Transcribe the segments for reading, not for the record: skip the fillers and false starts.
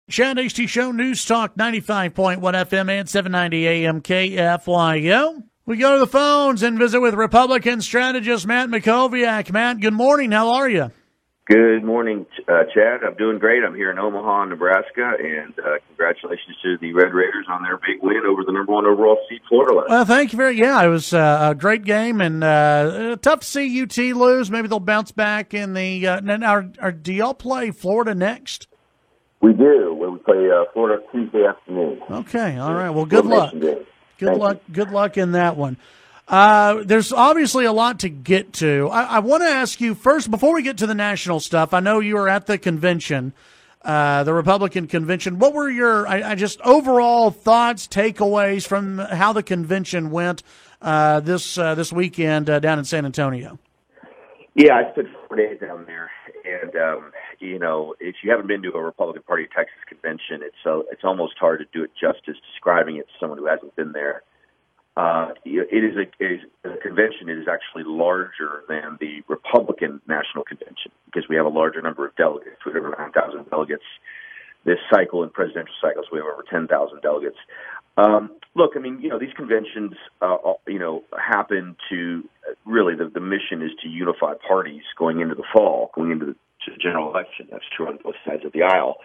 Chad HT Show, News Talk 95.1 FM and 790 AM KFYO. We go to the phones and visit with Republican strategist Matt Mackowiak. Matt, good morning. How are you? Good morning, Chad. I'm doing great. I'm here in Omaha, Nebraska, and congratulations to the Red Raiders on their big win over the number one overall seed, Florida. Well, thank you very. Yeah, it was a great game, and tough to see UT lose. Maybe they'll bounce back in the. Do y'all play Florida next? We do. We play Florida Tuesday afternoon. Okay, all right. Well, good luck. Good luck in that one. There's obviously a lot to get to. I want to ask you first, before we get to the national stuff, I know you were at the convention, the Republican convention. What were your just overall thoughts, takeaways from how the convention went this weekend down in San Antonio? Yeah, I spent 4 days down there, and if you haven't been to a Republican Party Texas convention, it's almost hard to do it justice describing it to someone who hasn't been there. The convention is actually larger than the Republican National Convention because we have a larger number of delegates. We have over 9,000 delegates this cycle. In presidential cycles, we have over 10,000 delegates. Look, I mean, these conventions, happen to really the mission is to unify parties going into the fall, going into the general election. That's true on both sides of the aisle.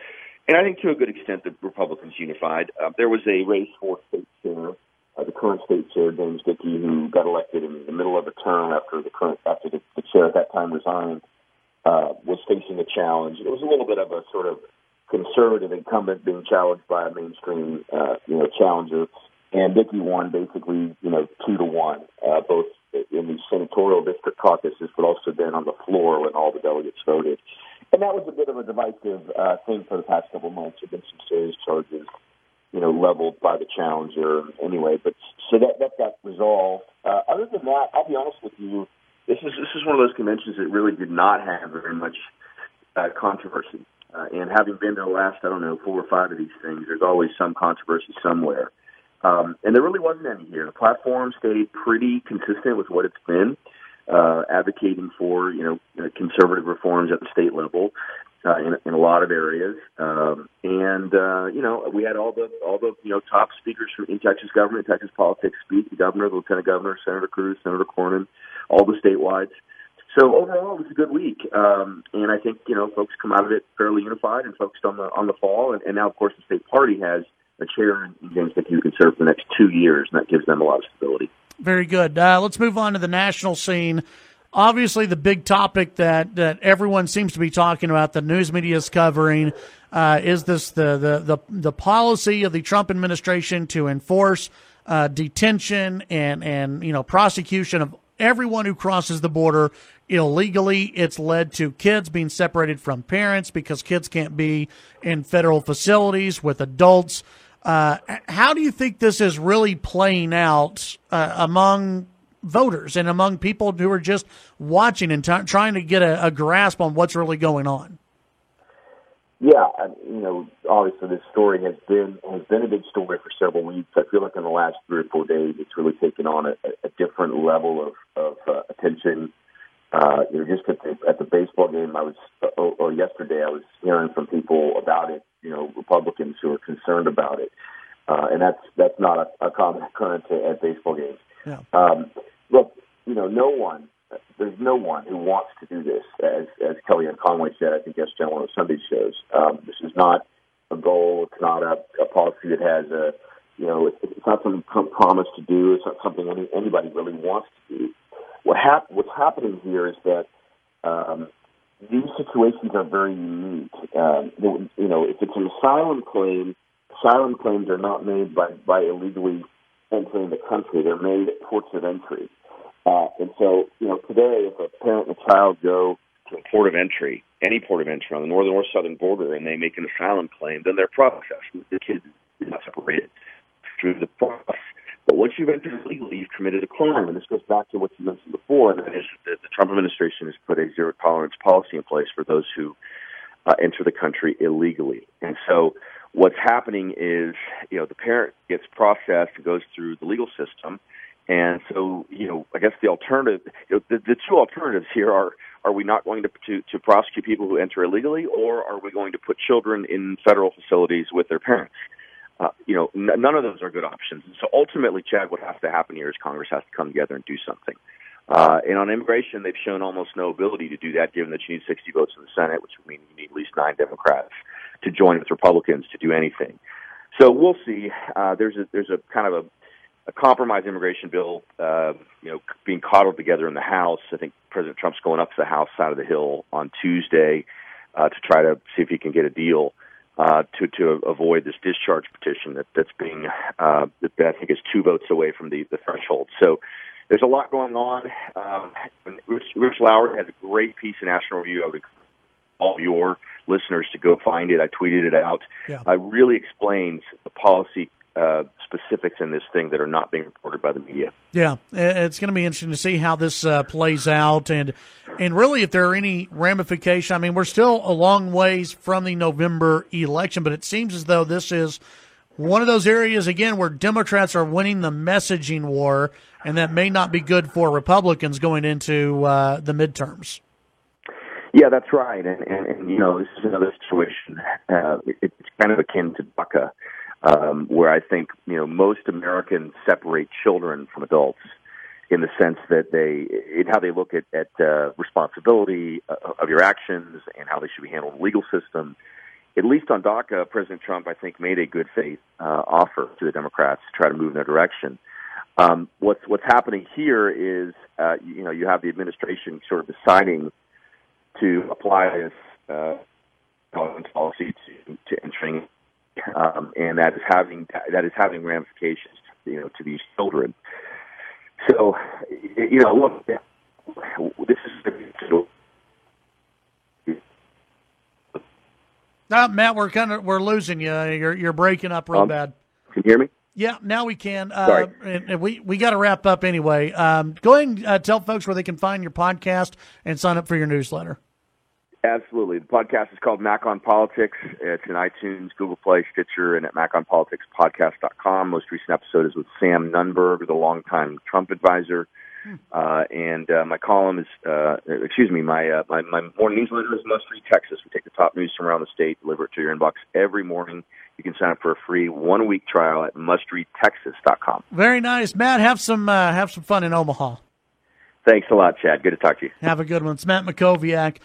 And I think to a good extent the Republicans unified. There was a race for state chair. The current state chair, James Dickey, who got elected in the middle of a term after the chair at that time resigned, was facing a challenge. It was a little bit of a sort of conservative incumbent being challenged by a mainstream, challenger. And Dickey won basically, 2-1, both in the senatorial district caucuses, but also then on the floor when all the delegates voted. And that was a bit of a divisive thing for the past couple of months. There have been some serious charges, leveled by the challenger anyway. But so that got resolved. Other than that, I'll be honest with you, this is one of those conventions that really did not have very much controversy. And having been to the last, 4 or 5 of these things, there's always some controversy somewhere. And there really wasn't any here. The platform stayed pretty consistent with what it's been, advocating for, conservative reforms at the state level in a lot of areas. We had all the top speakers in Texas government, Texas politics speak, the governor, the lieutenant governor, Senator Cruz, Senator Cornyn, all the statewide. So overall, it was a good week, and I think folks come out of it fairly unified and focused on the fall. And now, of course, the state party has a chair in James Dickey who can serve for the next 2 years, and that gives them a lot of stability. Very good. Let's move on to the national scene. Obviously, the big topic that everyone seems to be talking about, the news media is covering, is this the policy of the Trump administration to enforce detention and prosecution of everyone who crosses the border illegally. It's led to kids being separated from parents because kids can't be in federal facilities with adults. How do you think this is really playing out among voters and among people who are just watching and trying to get a grasp on what's really going on? Yeah, obviously this story has been a big story for several weeks. I feel like in the last 3 or 4 days, it's really taken on a different level of attention. Just at the baseball game, yesterday, I was hearing from people about it. Republicans who are concerned about it, and that's not a common occurrence at baseball games. Yeah. Look, there's no one who wants to do this, as Kellyanne Conway said, I think yesterday on one of Sunday's shows. This is not a goal. It's not a policy that has it's not something Trump promised to do. It's not something anybody really wants to do. What's happening here is that these situations are very unique. If it's an asylum claims are not made by illegally entering the country. They're made at ports of entry. And so, today, if a parent and a child go to a port of entry, any port of entry on the northern or southern border, and they make an asylum claim, then they're processed. The kid is not separated through the process. But once you've entered illegally, you've committed a crime. And this goes back to what you mentioned before, and that is that the Trump administration has put a zero-tolerance policy in place for those who enter the country illegally. And so what's happening is, the parent gets processed and goes through the legal system. And so, I guess the alternative, the two alternatives here are Are we not going to prosecute people who enter illegally, or are we going to put children in federal facilities with their parents? None of those are good options. And so ultimately, Chad, what has to happen here is Congress has to come together and do something. And on immigration, they've shown almost no ability to do that, given that you need 60 votes in the Senate, which would mean you need at least 9 Democrats to join with Republicans to do anything. So we'll see. There's a kind of a compromise immigration bill, being coddled together in the House. I think President Trump's going up to the House side of the Hill on Tuesday to try to see if he can get a deal to avoid this discharge petition that's being that I think is 2 votes away from the threshold. So there's a lot going on. Rich Lowry has a great piece in National Review. I would encourage all of your listeners to go find it. I tweeted it out. Yeah. I really explains the policy specifics in this thing that are not being reported by the media. Yeah, it's going to be interesting to see how this plays out, and really if there are any ramifications. I mean, we're still a long ways from the November election, but it seems as though this is one of those areas, again, where Democrats are winning the messaging war, and that may not be good for Republicans going into the midterms. Yeah, that's right. And this is another situation. It's kind of akin to DACA, where I think, most Americans separate children from adults in the sense that how they look at responsibility of your actions and how they should be handled in the legal system. At least on DACA, President Trump, I think, made a good faith offer to the Democrats to try to move in their direction. What's happening here is, you have the administration sort of deciding to apply this policy to entering, and that is having ramifications, to these children. So, look, this is. Matt, we're losing you. You're breaking up real bad. Can you hear me? Yeah, now we can. Sorry. And we got to wrap up anyway. Go ahead and tell folks where they can find your podcast and sign up for your newsletter. Absolutely. The podcast is called Mac on Politics. It's in iTunes, Google Play, Stitcher, and at maconpoliticspodcast.com. Most recent episode is with Sam Nunberg, the longtime Trump advisor. And my column is, my morning newsletter is Must Read Texas. We take the top news from around the state, deliver it to your inbox every morning. You can sign up for a free 1-week trial at mustreadtexas.com. Very nice. Matt, have some fun in Omaha. Thanks a lot, Chad. Good to talk to you. Have a good one. It's Matt Mackowiak